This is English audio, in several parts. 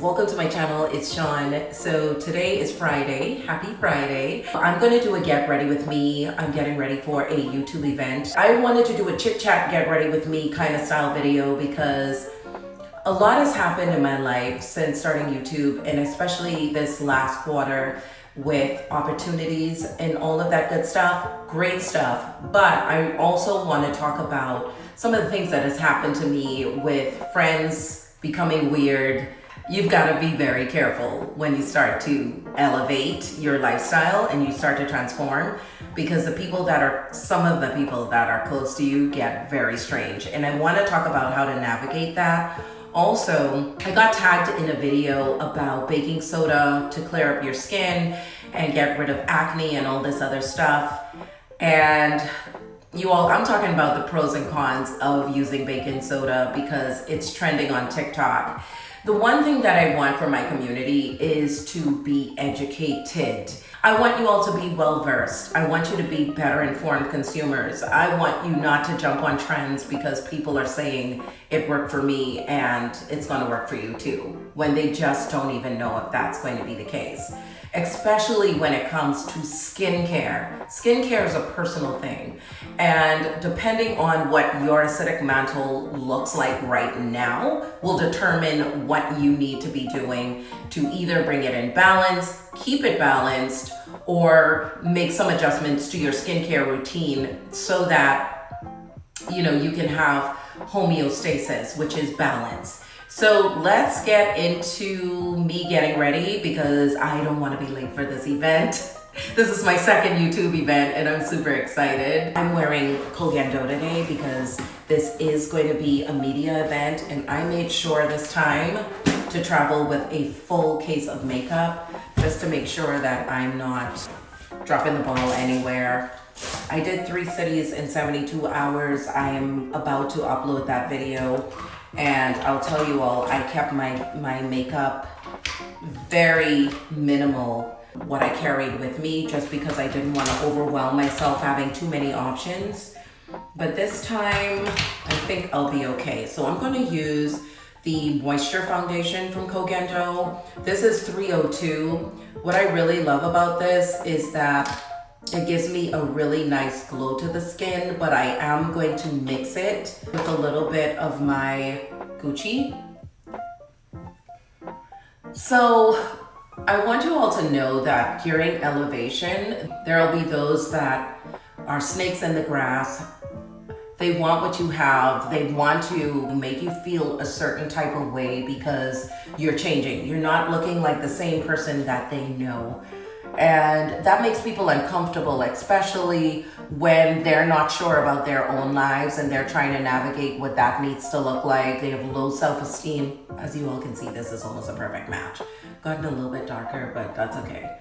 welcome to my channel. It's Sean. So today is Friday. Happy Friday. I'm going to do a get ready with me. I'm getting ready for a YouTube event. I wanted to do a chit chat get ready with me kind of style video because a lot has happened in my life since starting YouTube, and especially this last quarter with opportunities and all of that good stuff. Great stuff. But I also want to talk about some of the things that has happened to me with friends becoming weird. You've got to be very careful when you start to elevate your lifestyle and you start to transform, because some of the people that are close to you get very strange. And I want to talk about how to navigate that. Also, I got tagged in a video about baking soda to clear up your skin and get rid of acne and all this other stuff. And I'm talking about the pros and cons of using baking soda because it's trending on TikTok. The one thing that I want for my community is to be educated. I want you all to be well-versed. I want you to be better informed consumers. I want you not to jump on trends because people are saying it worked for me and it's gonna work for you too, when they just don't even know if that's going to be the case. Especially when it comes to skincare. Skincare is a personal thing. And depending on what your acidic mantle looks like right now will determine what you need to be doing to either bring it in balance, keep it balanced, or make some adjustments to your skincare routine so that you can have homeostasis, which is balance. So let's get into me getting ready because I don't want to be late for this event. This is my second YouTube event and I'm super excited. I'm wearing Grwm today because this is going to be a media event, and I made sure this time to travel with a full case of makeup just to make sure that I'm not dropping the ball anywhere. I did 3 cities in 72 hours. I am about to upload that video. And I'll tell you all, I kept my makeup very minimal, what I carried with me, just because I didn't want to overwhelm myself having too many options. But this time, I think I'll be okay. So I'm going to use the Moisture Foundation from Grwm. This is 302. What I really love about this is that it gives me a really nice glow to the skin, but I am going to mix it with a little bit of my Gucci. So I want you all to know that during elevation, there'll be those that are snakes in the grass. They want what you have. They want to make you feel a certain type of way because you're changing. You're not looking like the same person that they know. And that makes people uncomfortable, especially when they're not sure about their own lives and they're trying to navigate what that needs to look like. They have low self-esteem. As you all can see, this is almost a perfect match. Gotten a little bit darker, but that's okay.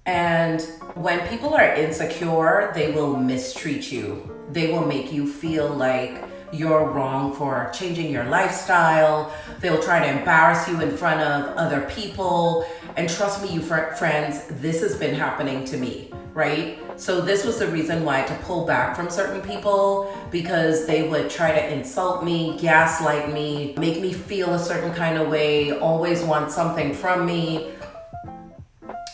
And when people are insecure, they will mistreat you. They will make you feel like you're wrong for changing your lifestyle. They'll try to embarrass you in front of other people. And trust me, you friends, this has been happening to me, right? So this was the reason why I had to pull back from certain people, because they would try to insult me, gaslight me, make me feel a certain kind of way, always want something from me.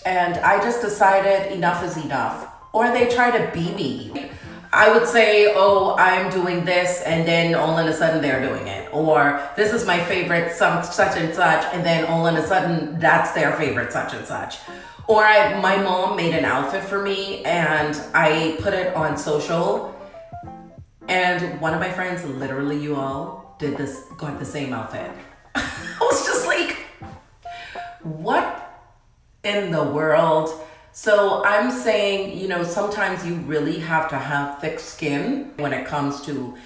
And I just decided enough is enough. Or they try to be me. I would say, oh, I'm doing this, and then all of a sudden they're doing it. Or this is my favorite such and such, and then all of a sudden that's their favorite such and such. Or my mom made an outfit for me and I put it on social, and one of my friends, literally you all, got the same outfit. I was just like, what in the world? So I'm saying, sometimes you really have to have thick skin when it comes to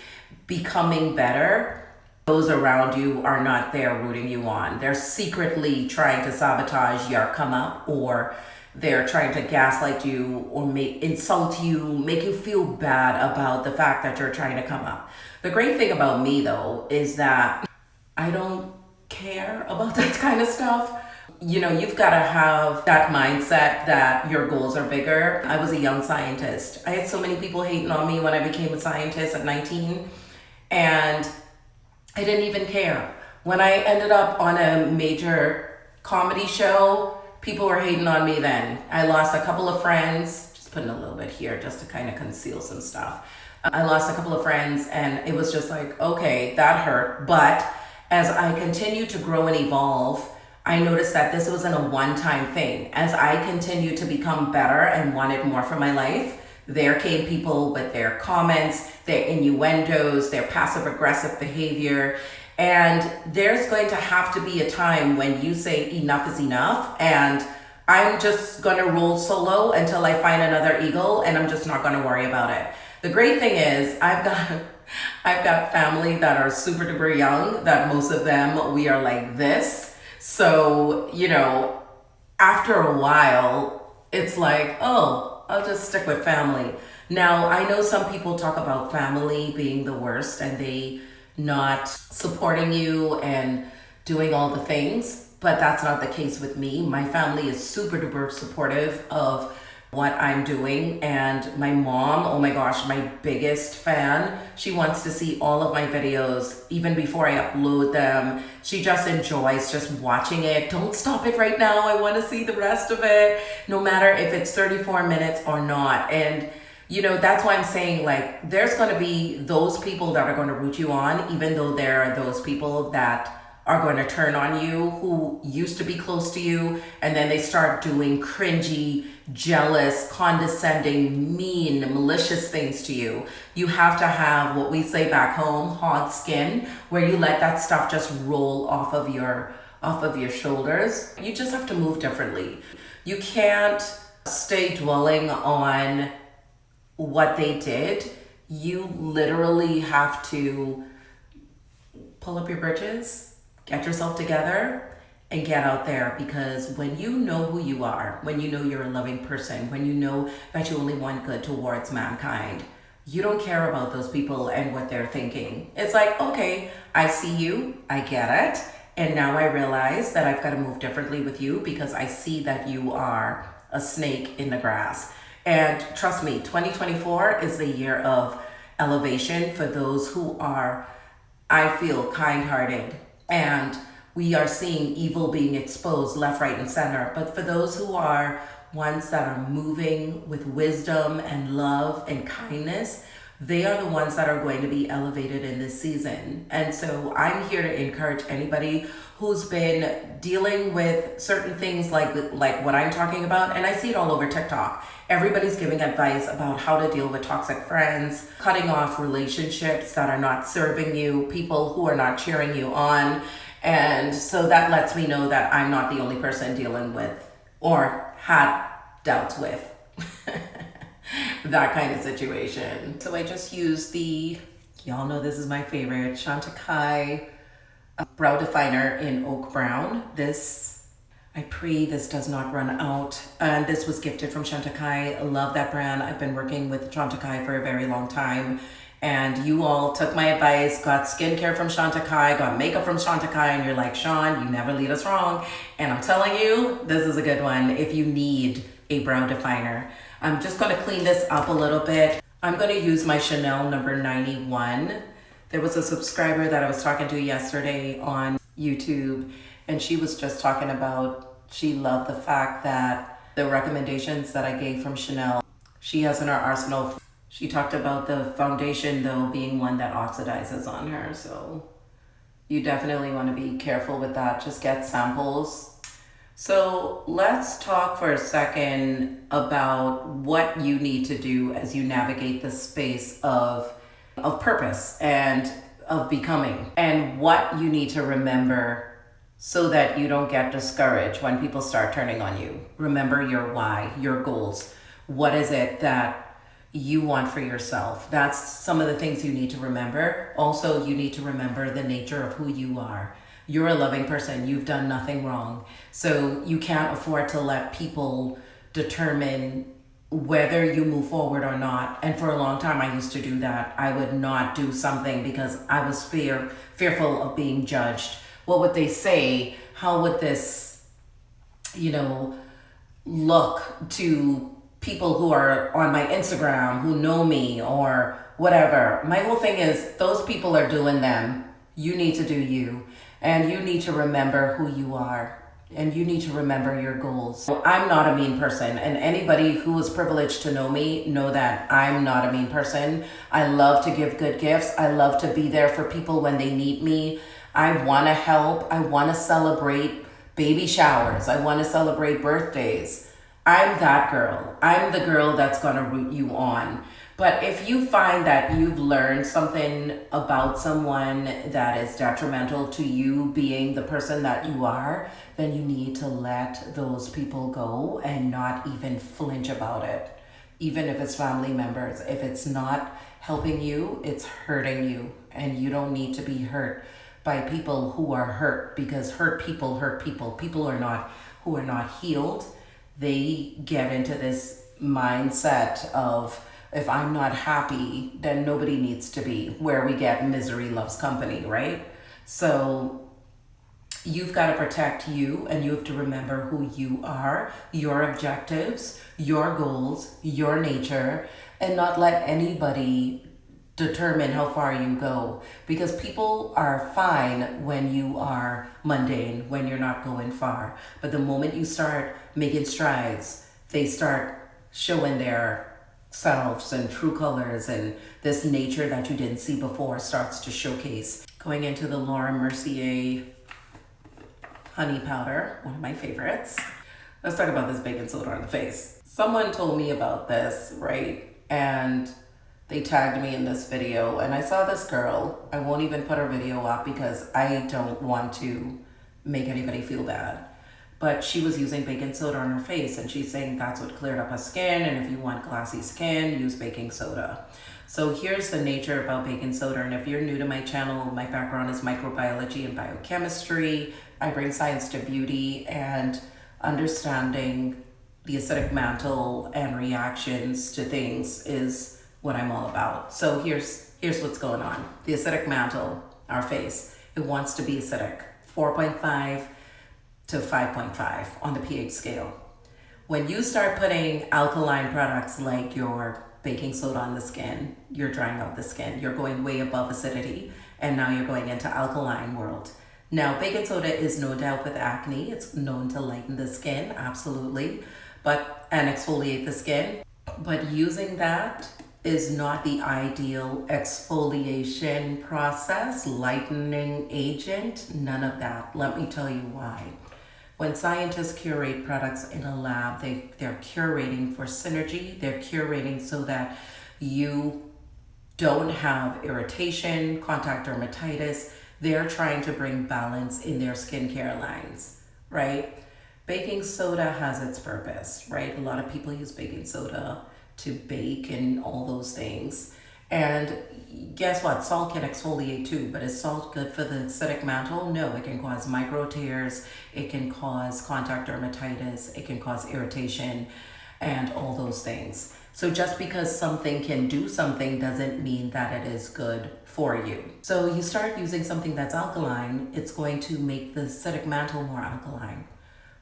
becoming better. Those around you are not there rooting you on. They're secretly trying to sabotage your come up, or they're trying to gaslight you or insult you, make you feel bad about the fact that you're trying to come up. The great thing about me though is that I don't care about that kind of stuff. You've got to have that mindset that your goals are bigger. I was a young scientist. I had so many people hating on me when I became a scientist at 19, and I didn't even care. When I ended up on a major comedy show, people were hating on me then. I lost a couple of friends, just putting a little bit here just to kind of conceal some stuff. I lost a couple of friends and it was just like, okay, that hurt. But as I continued to grow and evolve, I noticed that this wasn't a one-time thing. As I continued to become better and wanted more for my life, there came people with their comments, their innuendos, their passive-aggressive behavior. And there's going to have to be a time when you say enough is enough, and I'm just gonna roll solo until I find another eagle, and I'm just not gonna worry about it. The great thing is I've got family that are super duper young, that most of them, we are like this. So, after a while, it's like, oh, I'll just stick with family. Now, I know some people talk about family being the worst and they not supporting you and doing all the things, but that's not the case with me. My family is super duper supportive of what I'm doing, and my mom, oh my gosh, my biggest fan. She wants to see all of my videos even before I upload them. She just enjoys just watching it. Don't stop it right now, I want to see the rest of it, no matter if it's 34 minutes or not. And that's why I'm saying, like, there's going to be those people that are going to root you on, even though there are those people that are going to turn on you who used to be close to you, and then they start doing cringy, jealous, condescending, mean, malicious things to you. You have to have what we say back home, hog skin, where you let that stuff just roll off of your shoulders. You just have to move differently. You can't stay dwelling on what they did. You literally have to pull up your britches, get yourself together, and get out there. Because when you know who you are, when you know you're a loving person, when you know that you only want good towards mankind, you don't care about those people and what they're thinking. It's like, okay, I see you, I get it, and now I realize that I've got to move differently with you because I see that you are a snake in the grass. And trust me, 2024 is the year of elevation for those who are, I feel, kind-hearted. And we are seeing evil being exposed left, right, and center. But for those who are ones that are moving with wisdom and love and kindness, they are the ones that are going to be elevated in this season. And so I'm here to encourage anybody who's been dealing with certain things like what I'm talking about. And I see it all over TikTok. Everybody's giving advice about how to deal with toxic friends, cutting off relationships that are not serving you, people who are not cheering you on. And so that lets me know that I'm not the only person dealing with or had dealt with that kind of situation. So I just used y'all know this is my favorite, Chantecaille brow definer in Oak Brown. I pray this does not run out. And this was gifted from Chantecaille. I love that brand. I've been working with Chantecaille for a very long time. And you all took my advice, got skincare from Chantecaille, got makeup from Chantecaille, and you're like, Sean, you never lead us wrong. And I'm telling you, this is a good one if you need a brow definer. I'm just gonna clean this up a little bit. I'm gonna use my Chanel number 91. There was a subscriber that I was talking to yesterday on YouTube, and she was just talking about, she loved the fact that the recommendations that I gave from Chanel, she has in her arsenal. She talked about the foundation though being one that oxidizes on her. So you definitely want to be careful with that. Just get samples. So let's talk for a second about what you need to do as you navigate the space of purpose and of becoming, and what you need to remember so that you don't get discouraged when people start turning on you. Remember your why, your goals. What is it that you want for yourself? That's some of the things you need to remember. Also, you need to remember the nature of who you are. You're a loving person. You've done nothing wrong. So you can't afford to let people determine whether you move forward or not. And for a long time, I used to do that. I would not do something because I was fearful of being judged. What would they say? How would this, look to people who are on my Instagram, who know me or whatever? My whole thing is, those people are doing them. You need to do you. And you need to remember who you are. And you need to remember your goals. I'm not a mean person, and anybody who is privileged to know me know that I'm not a mean person. I love to give good gifts. I love to be there for people when they need me. I want to help. I want to celebrate baby showers. I want to celebrate birthdays. I'm that girl. I'm the girl that's going to root you on. But if you find that you've learned something about someone that is detrimental to you being the person that you are, then you need to let those people go and not even flinch about it. Even if it's family members, if it's not helping you, it's hurting you. And you don't need to be hurt by people who are hurt, because hurt people hurt people. People who are not healed, they get into this mindset of, if I'm not happy, then nobody needs to be, where we get misery loves company, right? So you've got to protect you, and you have to remember who you are, your objectives, your goals, your nature, and not let anybody determine how far you go, because people are fine when you are mundane, when you're not going far. But the moment you start making strides, they start showing their selves and true colors, and this nature that you didn't see before starts to showcase. Going into the Laura Mercier honey powder, one of my favorites. Let's talk about this baking soda on the face. Someone told me about this, right? And they tagged me in this video, and I saw this girl. I won't even put her video up because I don't want to make anybody feel bad. But she was using baking soda on her face, and she's saying that's what cleared up her skin, and if you want glassy skin, use baking soda. So here's the nature about baking soda, and if you're new to my channel, my background is microbiology and biochemistry. I bring science to beauty, and understanding the acidic mantle and reactions to things is what I'm all about. So here's what's going on. The acidic mantle, our face, it wants to be acidic, 4.5 to 5.5 on the pH scale. When you start putting alkaline products like your baking soda on the skin, you're drying out the skin. You're going way above acidity, and now you're going into alkaline world. Now, baking soda is no doubt with acne. It's known to lighten the skin, absolutely, and exfoliate the skin. But using that is not the ideal exfoliation process, lightening agent, none of that. Let me tell you why. When scientists curate products in a lab, they're curating for synergy. They're curating so that you don't have irritation, contact dermatitis. They're trying to bring balance in their skincare lines, right? Baking soda has its purpose, right? A lot of people use baking soda to bake and all those things. And guess what? Salt can exfoliate too, but is salt good for the acidic mantle? No, it can cause micro tears, it can cause contact dermatitis, it can cause irritation, and all those things. So just because something can do something doesn't mean that it is good for you. So you start using something that's alkaline, it's going to make the acidic mantle more alkaline.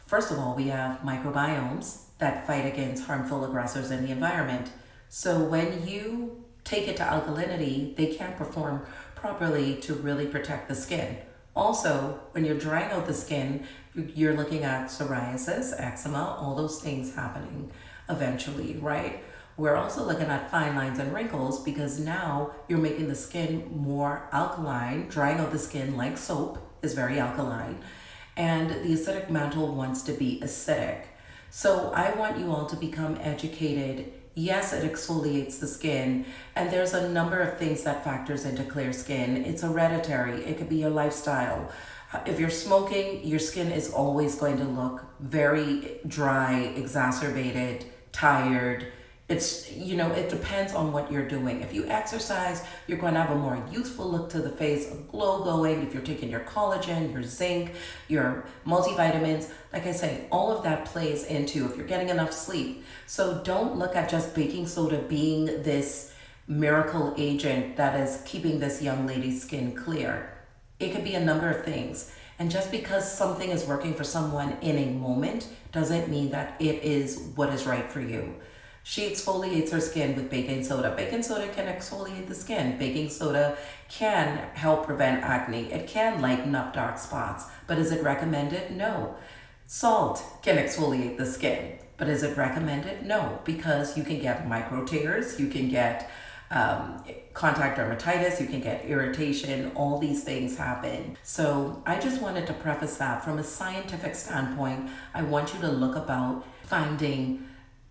First of all, we have microbiomes that fight against harmful aggressors in the environment. So when you take it to alkalinity, they can't perform properly to really protect the skin. Also, when you're drying out the skin, you're looking at psoriasis, eczema, all those things happening eventually, right? We're also looking at fine lines and wrinkles because now you're making the skin more alkaline. Drying out the skin like soap is very alkaline. And the acidic mantle wants to be acidic. So I want you all to become educated. Yes, it exfoliates the skin, and there's a number of things that factors into clear skin. It's hereditary. It could be your lifestyle. If you're smoking, your skin is always going to look very dry, exacerbated, tired. It depends on what you're doing. If you exercise, you're going to have a more youthful look to the face, a glow going. If you're taking your collagen, your zinc, your multivitamins, like I say, all of that plays into if you're getting enough sleep. So don't look at just baking soda being this miracle agent that is keeping this young lady's skin clear. It could be a number of things. And just because something is working for someone in a moment doesn't mean that it is what is right for you. She exfoliates her skin with baking soda. Baking soda can exfoliate the skin. Baking soda can help prevent acne. It can lighten up dark spots. But is it recommended? No. Salt can exfoliate the skin. But is it recommended? No, because you can get micro tears, you can get contact dermatitis, you can get irritation, all these things happen. So I just wanted to preface that from a scientific standpoint. I want you to look about finding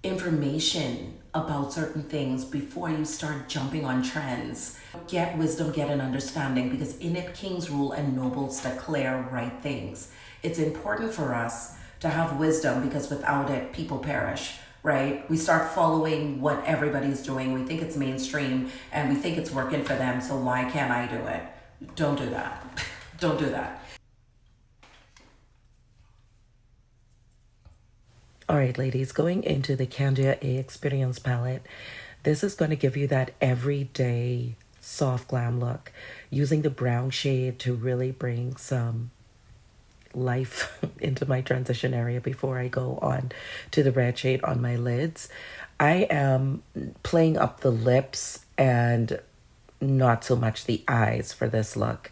information about certain things before you start jumping on trends. Get wisdom, get an understanding, because in it kings rule and nobles declare right things. It's important for us to have wisdom, because without it, people perish, right? We start following what everybody's doing. We think it's mainstream and we think it's working for them, so why can't I do it? Don't do that. Don't do that. All right, ladies, going into the Candida A Experience palette, this is going to give you that everyday soft glam look, using the brown shade to really bring some life into my transition area before I go on to the red shade on my lids. I am playing up the lips and not so much the eyes for this look.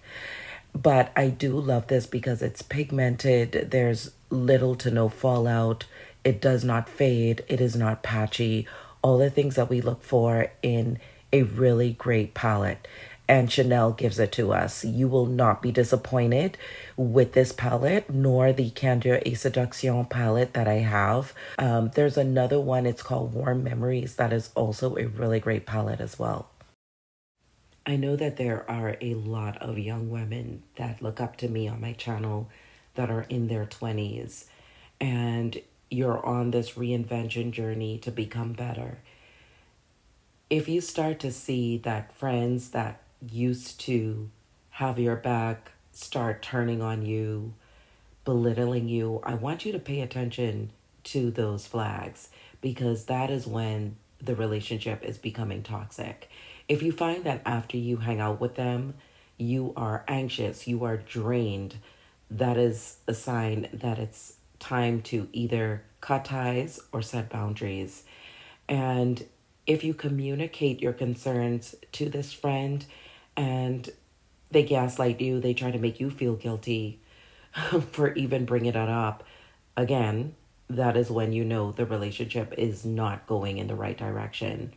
But I do love this because it's pigmented. There's little to no fallout. It does not fade. It is not patchy. All the things that we look for in a really great palette. And Chanel gives it to us. You will not be disappointed with this palette, nor the Candida A Seduction palette that I have. There's another one, it's called Warm Memories, that is also a really great palette as well. I know that there are a lot of young women that look up to me on my channel that are in their 20s, and you're on this reinvention journey to become better. If you start to see that friends that used to have your back start turning on you, belittling you, I want you to pay attention to those flags, because that is when the relationship is becoming toxic. If you find that after you hang out with them, you are anxious, you are drained, that is a sign that it's time to either cut ties or set boundaries. And if you communicate your concerns to this friend and they gaslight you, they try to make you feel guilty for even bringing it up, again, that is when you know the relationship is not going in the right direction.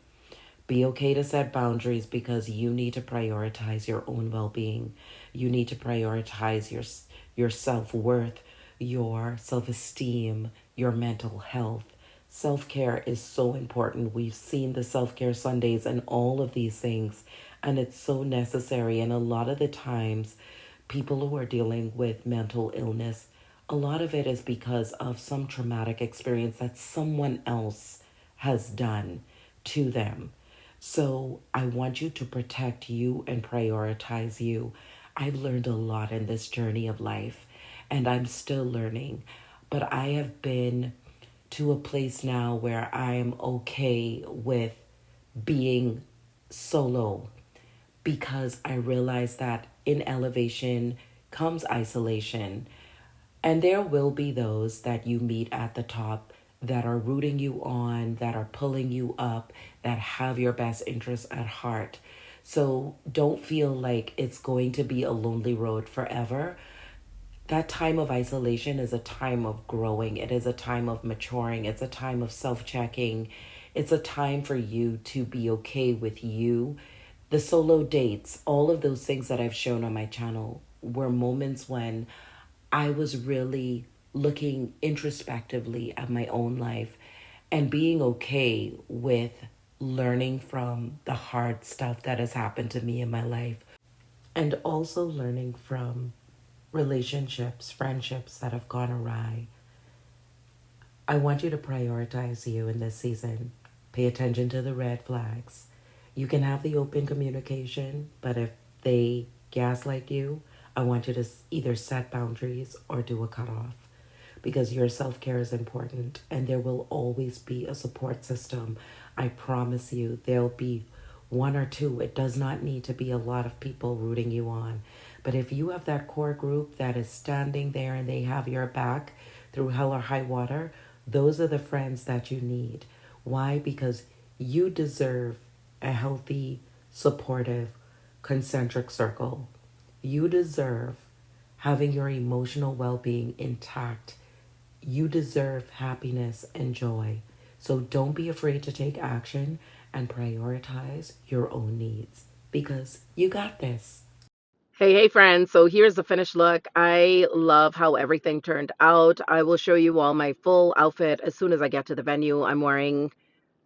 Be okay to set boundaries, because you need to prioritize your own well-being. You need to prioritize your self-worth, your self-esteem, your mental health. Self-care is so important. We've seen the self-care Sundays and all of these things, and it's so necessary. And a lot of the times, people who are dealing with mental illness, a lot of it is because of some traumatic experience that someone else has done to them. So I want you to protect you and prioritize you. I've learned a lot in this journey of life, and I'm still learning, but I have been to a place now where I'm okay with being solo, because I realize that in elevation comes isolation. And there will be those that you meet at the top that are rooting you on, that are pulling you up, that have your best interests at heart. So don't feel like it's going to be a lonely road forever. That time of isolation is a time of growing. It is a time of maturing. It's a time of self-checking. It's a time for you to be okay with you. The solo dates, all of those things that I've shown on my channel were moments when I was really looking introspectively at my own life and being okay with learning from the hard stuff that has happened to me in my life, and also learning from relationships, friendships that have gone awry. I want you to prioritize you in this season. Pay attention to the red flags. You can have the open communication, but if they gaslight you, I want you to either set boundaries or do a cutoff, because your self-care is important, and there will always be a support system. I promise you, there'll be one or two. It does not need to be a lot of people rooting you on. But if you have that core group that is standing there and they have your back through hell or high water, those are the friends that you need. Why? Because you deserve a healthy, supportive, concentric circle. You deserve having your emotional well being intact. You deserve happiness and joy. So don't be afraid to take action and prioritize your own needs because you got this. Hey, friends. So here's the finished look. I love how everything turned out. I will show you all my full outfit as soon as I get to the venue. I'm wearing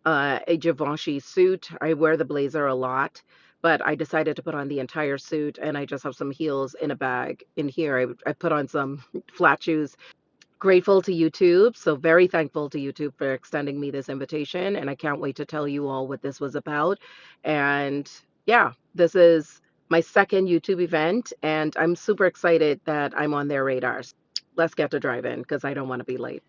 a Givenchy suit. I wear the blazer a lot, but I decided to put on the entire suit and I just have some heels in a bag in here. I put on some flat shoes. Grateful to YouTube. So very thankful to YouTube for extending me this invitation. And I can't wait to tell you all what this was about. And yeah, this is my second YouTube event and I'm super excited that I'm on their radar. Let's get to drive in because I don't want to be late.